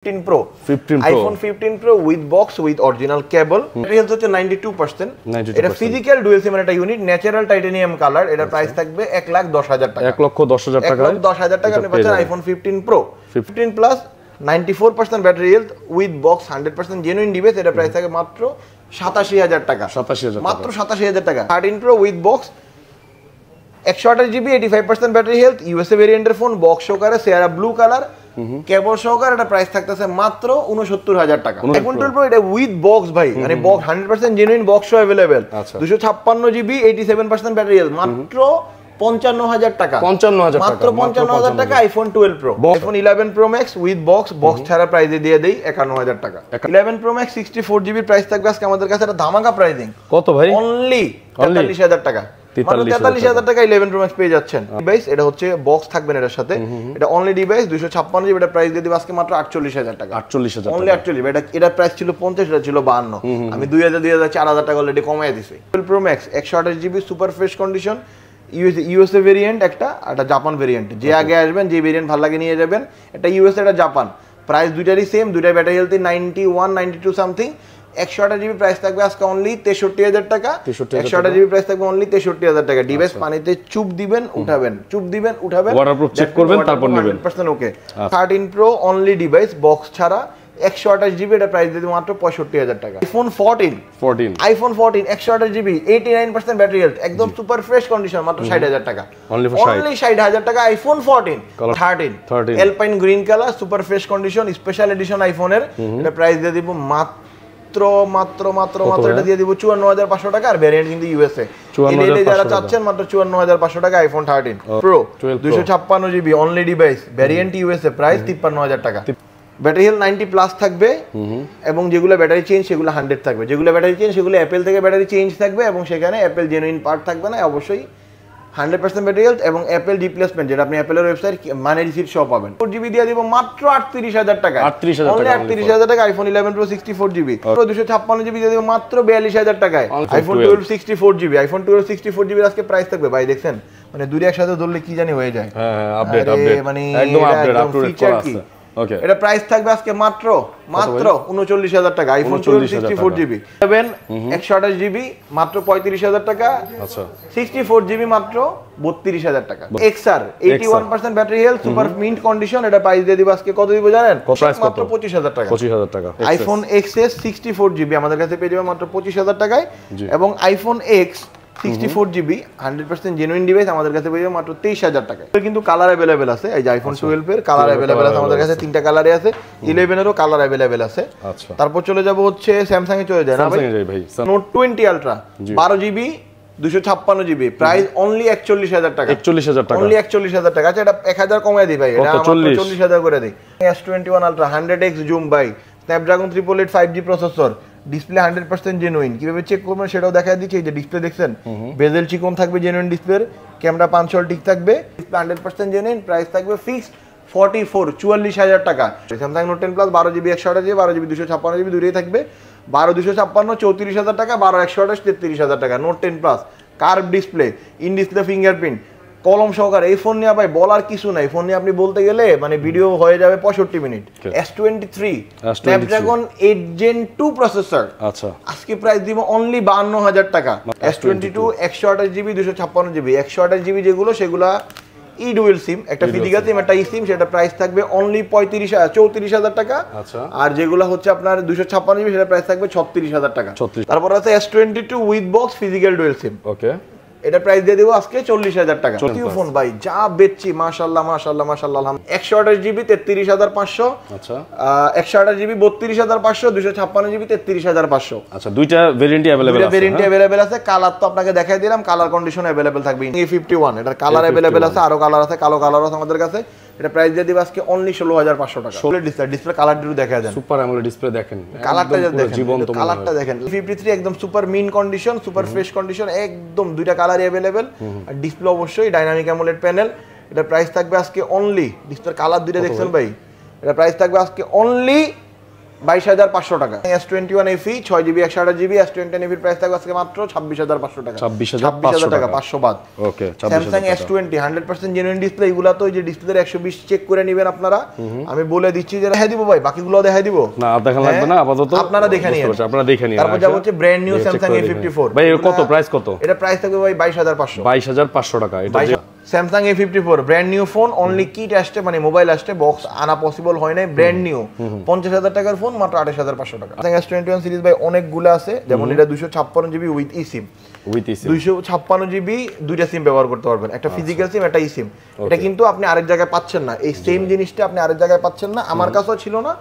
15 Pro iPhone 15 Pro with box with original cable এটা হচ্ছে 92% এটা ফিজিক্যাল ডুয়াল সিম একটা ইউনিট ন্যাচারাল টাইটানিয়াম কালার এটা প্রাইস থাকবে 1,10,000 টাকা 1,10,000 টাকা 1,10,000 টাকা আপনি পাচ্ছেন iPhone 15 Pro 15 Plus 94% battery health with box 100% genuine device এটা প্রাইস থাকে মাত্র 87,000 টাকা মাত্র 87,000 টাকা 13 Pro with box 128GB 85% battery health USA ভেরিয়েন্টের ফোন বক্স সহকারে সিয়ারা ব্লু কালার কেবল সহকারে এটা প্রাইস থাকতেছে মাত্র 69,000 টাকা iPhone 12 Pro এটা উইথ বক্স ভাই মানে বক্স 100% জেনুইন বক্স সহ अवेलेबल 256GB 87% ব্যাটারি হেলথ মাত্র 55,000 টাকা মাত্র 55,000 টাকা iPhone 12 Pro iPhone 11 Pro Max with box ছাড়া প্রাইসে দিয়ে দেই 51,000 টাকা 11 Pro Max 64GB প্রাইস থাকবে আজকে আমাদের কাছে এটা ধামাকা প্রাইসিং কত ভাই অনলি 43,000 টাকা 43,000 টাকা 11 Pro Max পেয়ে যাচ্ছেন ডিভাইস এটা হচ্ছে বক্স থাকবে এটার সাথে এটা অনলি ডিভাইস 256GB এটা প্রাইস দিয়ে দিব আজকে মাত্র 48,000 টাকা 48,000 অনলি 48 এটা প্রাইস ছিল 50 এটা ছিল 52 আমি 2,000 4,000 টাকা অলরেডি কমায় দিছি 12 Pro Max 128GB super fresh condition USA variant একটা জাপান ভেরিয়েন্ট যে আগে আসবেন যে ভেরিয়েন্ট ভালো লাগে নিয়ে যাবেন এটা ইউএসএ এটা জাপান প্রাইস দুইটারই সেম দুইটা battery health 91 92 something 128GB price থাকবে আজকে অনলি 63,000 টাকা 128GB প্রাইস থাকবে অনলি 63,000 টাকা ডিভাইস পানিতে চুপ দিবেন উঠাবেন ওয়াটারপ্রুফ চেক করবেন তারপর নেবেন 100% ওকে 13 Pro অনলি ডিভাইস বক্স ছাড়া 128GB এটা প্রাইস দিয়ে মাত্র 65,000 টাকা iPhone 14 128GB 89% ব্যাটারি হেলথ একদম সুপার ফ্রেশ কন্ডিশন মাত্র 60,000 টাকা অনলি 60,000 টাকা iPhone 13 alpine green colour super fresh condition special edition আইফোনের এটা প্রাইস দিয়ে দিব মাত্র এটা দিয়ে দিব 54,500 টাকা আর ভেরিয়েন্ট কিন্তু ইউএসএ এলইডি যারা চাচ্ছেন মাত্র 54,500 টাকা iPhone 13 Pro 256GB only device variant USA price 53,000 টাকা ব্যাটারি হেলথ 90 প্লাস থাকবে এবং যেগুলো ব্যাটারি চেঞ্জ সেগুলো 100 থাকবে যেগুলো ব্যাটারি চেঞ্জ সেগুলো অ্যাপল থেকে ব্যাটারি চেঞ্জ থাকবে এবং সেখানে অ্যাপল জেনুইন পার্ট থাকবে না অবশ্যই 100% ব্যাটারি হেলথ এবং অ্যাপল রিপ্লেসমেন্ট যেটা আপনি অ্যাপলের ওয়েবসাইট মানে রিসিট সহ পাবেন 4GB দিয়ে দিব মাত্র 38,000 টাকা 38,000 টাকা iPhone 11 Pro 64GB Pro 256GB দিয়ে দিব মাত্র 42,000 টাকায় iPhone 12 64GB iPhone 12 64GB আজকে প্রাইস থাকবে ভাই দেখছেন মানে দুই একসাথে ধরলে কি জানি হয়ে যায় হ্যাঁ আপডেট মানে একদম আপডেট আপ টু ডেট করা আছে ওকে এটা প্রাইস থাকবে আজকে মাত্র 39,000 টাকা iPhone 12 64GB 128GB মাত্র 35,000 টাকা আচ্ছা 64GB মাত্র 32,000 টাকা XR 81% battery health super mint condition এটা প্রাইস দিয়ে দিব আজকে কত দিব জানেন মাত্র 25,000 টাকা iPhone XS 64GB আমাদের কাছে পেয়ে যাবেন মাত্র 25,000 টাকায় এবং iPhone X 64GB 100% genuine device আমাদের কাছে পেয়ে যাবেন মাত্র 23,000 টাকায় কিন্তু কালার अवेलेबल আছে এই যে iPhone 12 এর কালার अवेलेबल আছে আমাদের কাছে তিনটা কালারে আছে 11 এরও কালার अवेलेबल আছে আচ্ছা তারপর চলে যাব হচ্ছে স্যামসাং এ চলে যায় না ভাই Note 20 Ultra 12GB 256GB price only 41,000 টাকা 41,000 টাকা অনলি 41,000 টাকা আচ্ছা এটা 1,000 কমায় দিই ভাই এটা আমরা 40,000 করে দেই S21 Ultra 100x জুম ভাই Snapdragon 888 5G processor display 100% genuine কিভাবে চেক করবেন সেটাও দেখায় দিচ্ছি এই যে ডিসপ্লে দেখছেন বেজেল চিকন থাকবে জেনুইন ডিসপ্লে ক্যামেরা পাঁচশোল ঠিক থাকবে ডিসপ্লে 100% জেনুইন প্রাইস থাকবে ফিক্সড 44,000 টাকা Samsung Note 10 Plus 12GB 128GB 12GB 256GB দুটোই থাকবে 12,256 34,000 টাকা 12,128 33,000 টাকা Note 10 Plus curve display in display fingerprint কলম সহকারে এই ফোন নিয়ে ভাই বলার কিছু নাই ফোন নিয়ে আপনি বলতে গেলে মানে ভিডিও হয়ে যাবে 65 minute S23 Snapdragon 8 Gen 2 processor আচ্ছা আজকে প্রাইস দিব অনলি 52,000 টাকা S22 128GB 256GB 128GB যেগুলো সেগুলা ই ডুয়াল সিম একটা ফিজিক্যাল সিম একটা ই সিম সেটা প্রাইস থাকবে অনলি 34,000 টাকা আচ্ছা আর যেগুলো হচ্ছে আপনার 256GB সেটা প্রাইস থাকবে 36,000 টাকা তারপর আছে S22 with box physical dual sim okay এটা প্রাইস দিয়ে দেব আজকে 40,000 টাকা কিউ ফোন ভাই যা বেচছি মাশাআল্লাহ 128GB 33,500 আচ্ছা 128GB 32,500 256GB 33,500 আচ্ছা দুইটা ভেরিয়েন্টই अवेलेबल আছে কালার তো আপনাকে দেখাই দিলাম কালার কন্ডিশন अवेलेबल থাকবে A51 এটার কালার अवेलेबल আছে আরো কালার আছে কালো কালারও আছে আমাদের কাছে এটা প্রাইস দিয়ে দিব আজকে অনলি 16,500 টাকা ডিসপ্লে কালারটা দেখায় দেন সুপার অ্যামোলেড ডিসপ্লে দেখেন কালারটা দেখেন জীবন্ত কালারটা দেখেন 53 একদম super mint condition super fresh condition একদম দুইটা কালারই अवेलेबल আর ডিসপ্লে অবশ্যই ডাইনামিক অ্যামোলেড প্যানেল এটা প্রাইস থাকবে আজকে অনলি ডিসপ্লে কালার দুইটা দেখছেন ভাই এটা প্রাইস থাকবে আজকে অনলি 22,500 টাকা। S21 FE 6GB 128GB S21 FE price থাকবে আজকে মাত্র 26,500 টাকা। 26,500 টাকা 500 বাদ। ওকে, Samsung S20 100% জেনুইন ডিসপ্লে, এগুলা তো ওই যে ডিসপ্লের 120 চেক করে নেবেন আপনারা। আমি বলে দিচ্ছি যে দেখাই দিব ভাই, বাকিগুলো দেখাই দিব না, দেখা লাগবে না আপাতত, আপনারা দেখে নিন। আপনারা দেখে নিন। তারপর যাব হচ্ছে ব্র্যান্ড নিউ Samsung A54। ভাই এর কত প্রাইস কত? এটা প্রাইস থাকবে ভাই 22,500। 22,500 টাকা। এটা Samsung A54 brand new phone, only kit আসছে, মানে মোবাইল আসছে, বক্স আনা পসিবল হয় নাই, ব্র্যান্ড নিউ 50,000 টাকার ফোন মাত্র 28,500 টাকা। Samsung S21 সিরিজ ভাই অনেকগুলো আছে, যেমন এটা 256GB উইথ eSIM, 256GB দুইটা সিম ব্যবহার করতে পারবেন, একটা ফিজিক্যাল সিম, একটা eSIM। এটা কিন্তু আপনি আরেক জায়গায় পাচ্ছেন না, এই সেম জিনিসটা আপনি আরেক জায়গায় পাচ্ছেন না, আমার কাছেও ছিল না,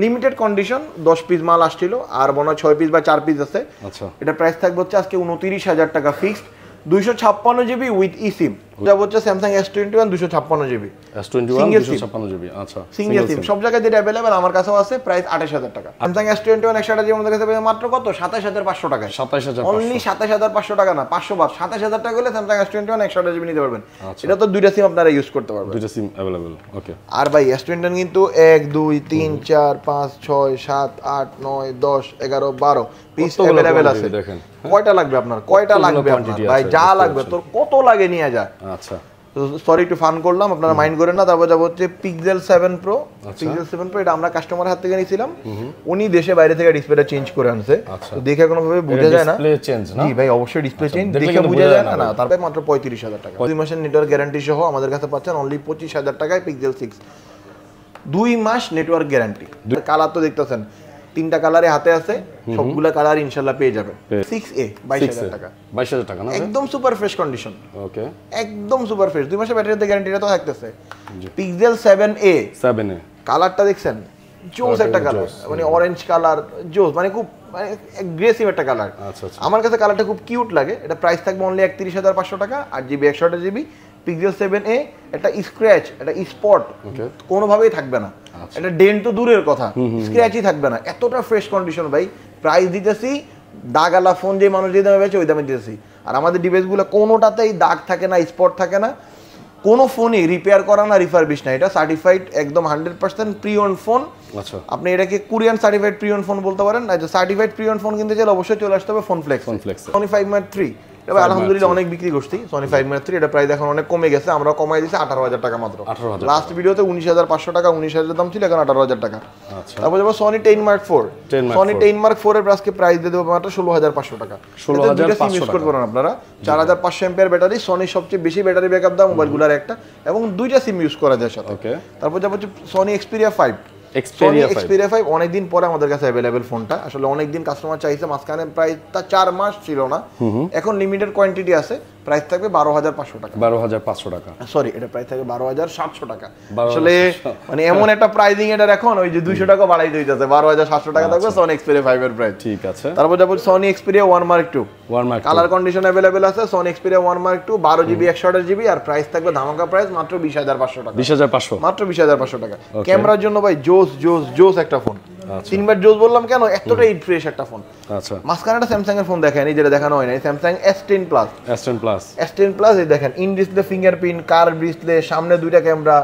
লিমিটেড কন্ডিশন, 10 পিস মাল আসছিল, আর মনে হয় 6 পিস বা 4 পিস আছে। আচ্ছা, এটা প্রাইস থাকবে হচ্ছে আজকে 29,000 টাকা ফিক্সড, 256GB উইথ eSIM। এটা হচ্ছে Samsung S21 256GB, S21 256GB। আচ্ছা, সিঙ্গেল সিম সব জায়গায় যেটা अवेलेबल, আমার কাছেও আছে, প্রাইস 28,000 টাকা। Samsung S21 128GB আমাদের কাছে পেয়ে মাত্র কত? 27,500 টাকা। 27,500, অনলি 27,500 টাকা না, 500 বাদ, 27,000 টাকা হলে Samsung S21 128GB নিতে পারবেন। এটা তো দুইটা সিম আপনারা ইউজ করতে পারবেন, দুইটা সিম अवेलेबल। ওকে, আর ভাই S21 কিন্তু 1 2 3 4 5 6 7 8 9 10 11 12 পিস अवेलेबल আছে। দেখেন কয়টা লাগবে আপনার, কয়টা লাগবে আপনার ভাই, যা লাগবে তোর কত লাগে নিয়ে যা। আচ্ছা, সরি একটু ফান করলাম, আপনারা মাইন্ড করেন না। তারপর যাব হচ্ছে Pixel 7 Pro। Pixel 7 Pro এটা আমরা কাস্টমারের হাত থেকে নিয়েছিলাম, উনি দেশে বাইরে থেকে ডিসপ্লেটা চেঞ্জ করে আনছে, তো দেখে কোনো ভাবে বোঝা যায় না ডিসপ্লে চেঞ্জ না। জি ভাই, অবশ্যই ডিসপ্লে চেঞ্জ, দেখে বোঝা যায় না। তারপরে মাত্র 35,000 টাকা 2 মাসের নেটওয়ার্ক গ্যারান্টি সহ আমাদের কাছে পাচ্ছেন অনলি 25,000 টাকায় Pixel 6, 2 মাস নেটওয়ার্ক গ্যারান্টি। কালার তো দেখতেছেন, তিনটা কালারে হাতে আছে, সবগুলা কালার ইনশাআল্লাহ পেয়ে যাবেন। 6A 22,000 টাকা, 22,000 টাকা না, একদম সুপার ফ্রেশ কন্ডিশন। ওকে, একদম সুপার ফ্রেশ, 2 মাসের ব্যাটারিতে গ্যারান্টিটা তো থাকতেছে। Pixel 7A কালারটা দেখছেন, জোস একটা কালার, মানে অরেঞ্জ কালার, জোস, মানে খুব অ্যাগ্রেসিভ একটা কালার। আমার কাছে কালারটা খুব কিউট লাগে। এটা প্রাইস থাকবে অনলি 31,500 টাকা, 8GB 128GB। Pixel 7A একটা স্ক্র্যাচ, একটা স্পট কোনোভাবেই থাকবে না, এটা ডেন্ট তো দূরের কথা, স্ক্র্যাচই থাকবে না, এতটা ফ্রেশ কন্ডিশন ভাই। প্রাইস দিতেছি দাগালা ফোন যে মানুষ যে দামে বেচে ওই দামে দিতেছি, আর আমাদের ডিভাইসগুলো কোনোটাতেই দাগ থাকে না, স্পট থাকে না, কোনো ফোনই রিপেয়ার করা না, রিফারবিশ না, এটা সার্টিফাইড একদম 100% প্রি ওন ফোন। আচ্ছা, আপনি এটাকে Korean certified pre owned phone বলতে পারেন। সার্টিফাইড প্রি ওন ফোন কিনতে চাইলে অবশ্যই চলে আসতে হবে ফোনফ্লেক্স। Sony 5 Mark III এটা আলহামদুলিল্লাহ অনেক বিক্রি করছি। Sony 5 Mark III এটা প্রাইস এখন অনেক কমে গেছে, আমরা কমাই দিয়েছি 18,000 টাকা মাত্র। লাস্ট ভিডিওতে 19,500 টাকা, 19,000 দাম ছিল, এখন 18,000 টাকা। তারপর যাবো Sony 10 Mark IV। Sony 10 Mark IV এর আজকে প্রাইস দিয়ে দেবো মাত্র 16,500 টাকা। 16,500 ইউজ করতে পারেন আপনারা, 4,500 এমপিআর ব্যাটারি, Sony সবচেয়ে বেশি ব্যাটারি ব্যাকআপ দাম মোবাইলগুলোর একটা, এবং দুইটা সিম ইউজ করা যায় সাথে। তারপর যাবো Sony Xperia 5। Xperia 5 অনেকদিন পরে আমাদের কাছে अवेलेबल ফোনটা, আসলে অনেকদিন কাস্টমার চাইছে, মাঝখানে প্রায় 4 মাস ছিল না, এখন লিমিটেড কোয়ান্টিটি আছে। প্রাইস থাকবে 12,500 টাকা। 12,500 টাকা, সরি এটা প্রাইস থাকবে 12,700 টাকা। আসলে মানে এমন একটা প্রাইসিং এটা এখন ওই যে 200 টাকা বাড়াই দিতেছে, 12,700 টাকা থাকবে Sony Xperia 5 এর প্রাইস। ঠিক আছে, তারপর যাবো Sony Xperia 1 Mark II। Colour condition available আছে Sony Xperia 1 Mark II, 12GB 128GB, আর প্রাইস থাকবে ধামাকা প্রাইস মাত্র 20,500 টাকা। 20,500 মাত্র 20,500 টাকা। ক্যামেরার জন্য ভাই জোস একটা ফোন। তিনবার জোস বললাম কেন, এতটাই ফ্রেশ একটা ফোন। আচ্ছা, মাঝখানে একটা স্যামসাং এর ফোন দেখায়নি, যেটা দেখানো হয় নাই, Samsung S10 Plus। এই দেখেন in display fingerprint, curve display, সামনে দুইটা ক্যামেরা।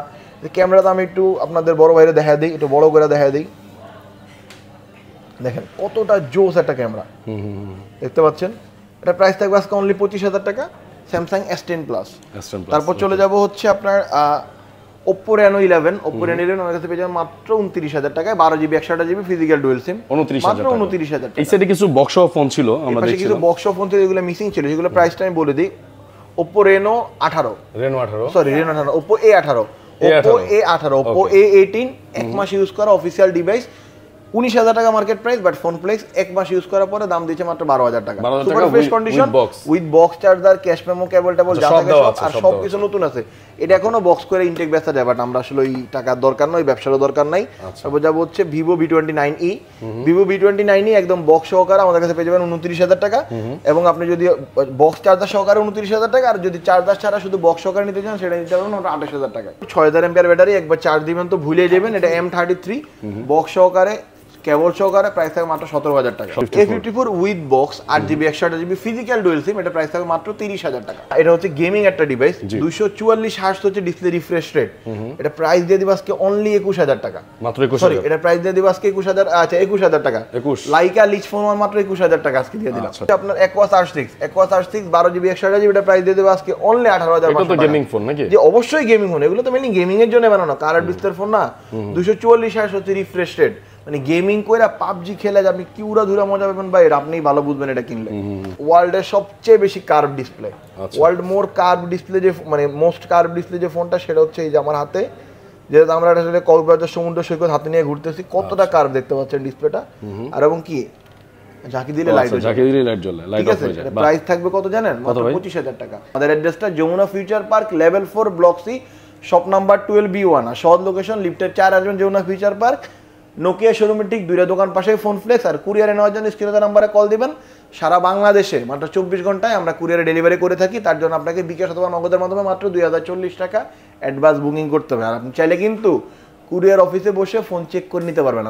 ক্যামেরাটা আমি একটু আপনাদের বড় ভাইরে দেখা দিই, একটু বড় করে দেখা দিই, দেখেন কতটা জোস একটা ক্যামেরা, দেখতে পাচ্ছেন। এটা প্রাইস থাকবে আজকে অনলি 25,000 টাকা, Samsung S10 Plus। তারপর চলে যাব হচ্ছে আপনার Oppo Reno 11 আমার কাছে পেয়ে যাবেন মাত্র 29,000 টাকায়, 12GB 128GB ফিজিক্যাল ডুয়াল সিম, মাত্র 29,000 টাকা। এই সাইডে কিছু বক্স ফোন ছিল, আমরা দেখছি কিছু বক্স ফোন ছিল, যেগুলো মিসিং ছিল, সেগুলো প্রাইসটা আমি বলে দিই। Oppo Reno 18, Oppo A18, Oppo A18 এক মাস ইউজ করা অফিসিয়াল ডিভাইস, 19,000 টাকা মার্কেট প্রাইস, বাট ফোনফ্লেক্স এক মাস ইউজ করার পরে দাম দিয়েছে মাত্র 12,000 টাকা। Super fresh condition with box charger, cash memo, cable table যা থাকে সব, আর সবকিছু নতুন আছে। এটা এখনো বক্স করে ইনটেক বেচা যায়, বাট আমরা আসলে ওই টাকার দরকার নয়, ব্যবসারও দরকার নাই। তারপর যাবো হচ্ছে Vivo V29e। Vivo V29e একদম বক্স সহকারে আমাদের কাছে পেয়ে যাবেন 29,000 টাকা, এবং আপনি যদি বক্স চার্জার সহকারে 29,000 টাকা, আর যদি চার্জার ছাড়া শুধু বক্স সহকারে নিতে চান সেটা নিতে পারবেন 28,000 টাকা। 6,000 এমপিআর ব্যাটারি, একবার চার্জ দিবেন তো ভুলে যাবেন। এটা M33 বক্স সহকারে কেবল সহকারে প্রাইস থাকবে মাত্র 17,000 টাকা। A54 with box 8GB 128GB physical dual sim, এটা প্রাইস থাকবে মাত্র 30,000 টাকা। এটা হচ্ছে গেমিং একটা ডিভাইস, 244 হার্টজ হচ্ছে ডিসপ্লে রিফ্রেশ রেট, এটা প্রাইস দিয়ে দিব আজকে অনলি 21,000 টাকা মাত্র। সরি, এটা প্রাইস দিয়ে দিব আজকে 21,000, আচ্ছা 21,000 টাকা। লাইকা লিচ ফোন মাত্র 21,000 টাকা আজকে দিয়ে দিলাম। আপনার Aquos R6 12GB 128GB, এটা প্রাইস দিয়ে দিব আজকে অনলি 18,000 টাকা। এটা তো গেমিং ফোন নাকি? যে অবশ্যই গেমিং ফোন, এগুলো তো মেইনলি গেমিং এর জন্য বানানো, কালার ডিসপ্লে ফোন না। 244 হার্টজ হচ্ছে রিফ্রেশ রেট, মানে গেমিং কইরা পাবজি খেলে আপনি কি উড়া ধুরা মজা পাবেন ভাই, এটা আপনিই ভালো বুঝবেন এটা কিনলে। ওয়ার্ল্ডের সবচেয়ে বেশি কার্ভ ডিসপ্লে, ওয়ার্ল্ড মোর কার্ভ ডিসপ্লে যে মানে মোস্ট কার্ভ ডিসপ্লে যে ফোনটা, সেটা হচ্ছে এই যে আমার হাতে, যেহেতু আমরা আসলে কক্সবাজার সমুদ্র সৈকত হাতে নিয়ে ঘুরতেছি, কতটা কার্ভ দেখতে পাচ্ছেন ডিসপ্লেটা। আর এবং কি ঝাঁকি দিলে লাইট জ্বলে, লাইট অফ হয়ে যায়। প্রাইস থাকবে কত জানেন? মাত্র 25,000 টাকা। আমাদের অ্যাড্রেসটা Jamuna future park level 4 block C shop number 12B1, আর সহজ লোকেশন লিফটের 4 আসবেন যমুনা ফিউচার পার্ক, নোকিয়া শোরুমের ঠিক দুইটা দোকান পাশে ফোন ফ্লেক্স। আর কুরিয়ারে নেওয়ার জন্য স্ক্রিনে নাম্বারে কল দিবেন। সারা বাংলাদেশে মাত্র 24 ঘন্টায় আমরা কুরিয়ারে ডেলিভারি করে থাকি, তার জন্য আপনাকে বিকাশ অথবা নগদের মাধ্যমে মাত্র 2040 টাকা অ্যাডভান্স বুকিং করতে হবে। আর আপনি চাইলে কিন্তু কুরিয়ার অফিসে বসে ফোন চেক করে নিতে পারবেন।